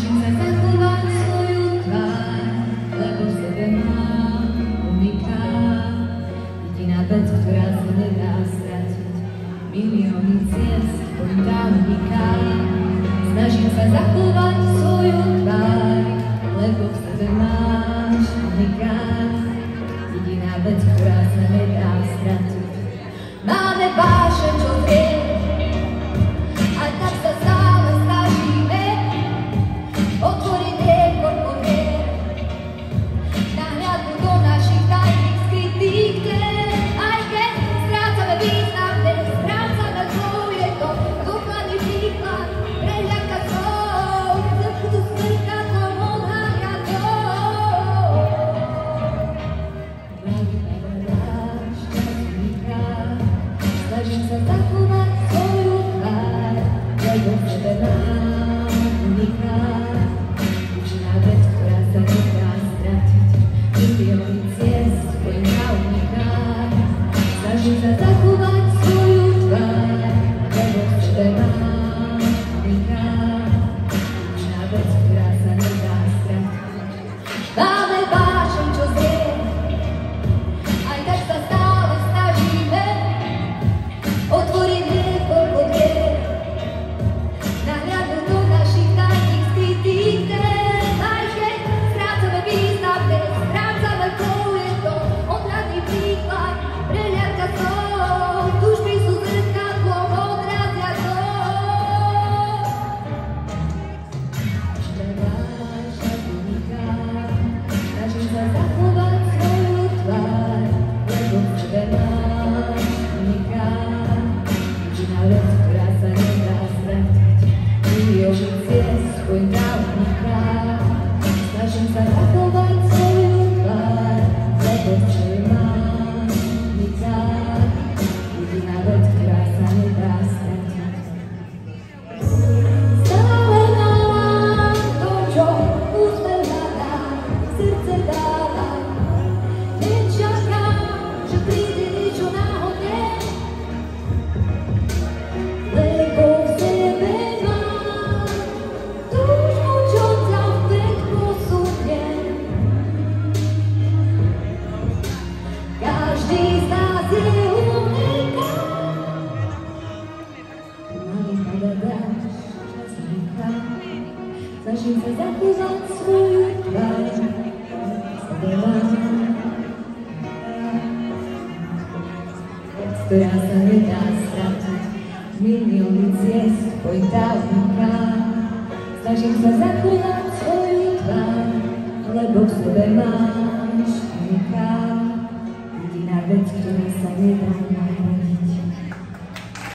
Snažím sa zachovať svoju tvár, lebo v sebe mám unikát. Jediná vec, ktorá sa nedá stratiť, milióny ciest, pointa unikát. Snažím sa zachovať svoju tvár, lebo v sebe máš unikát. Jediná vec, ktorá sa nedá stratiť. Máme vášeň, čo zrie, a tak sa stále snažíme otvoriť riekor po riek, nahliadnúť do našich tajných skrytých tiel. Aj keď strácame význam, keď strácame zlou, je to dôkladný príklad, prehľadka slov, zrkadlo zrkadlom odháňa to. Snažím sa zachovať svoju tvár, lebo v sebe mám unikát. Jediná vec, ktorá sa nedá stratiť, milióny ciest, pointa unikát. Snažím sa zachovať svoju tvár, lebo v sebe mám unikát. Jediná vec, ktorá sa nedá stratiť. Máme vášeň, čo zrie, aj tak sa stále snažíme otvoriť riekor po riek, nahliadnúť do našich tajných skrytých tiel. Aj keď strácame význam, keď strácame flow, je to odhľadný príklad, prehliadka slov, túžby sú zrkadlom, odrazia to. Hľadáš a unikát, snažím sa zachovať svoju tvár, lebo v sebe máš unikát. Jediná vec, ktorá sa nedá stratiť, milióny ciest, pointa unikát. Snažím sa zachovať svoju tvár, lebo v sebe máš unikát. Jediná vec, ktorá sa nedá stratiť. Stále mám to, čo úsmev hľadá, srdce dáva. Nečakám, že príde niečo náhodne, lebo v sebe mám túžbu, čo ťa vpred posunie. Každý z nás je unikát. Pomaly pada dážď, čas uniká. Snažím sa zachovať svoju tvár, v sebe mám vec, ktorá sa nedá stratiť, milióny ciest, pointa unikát. Snažím sa zachovať svoju tvár, lebo v sebe máš unikát. Jediná vec, ktorá sa nedá nahrať.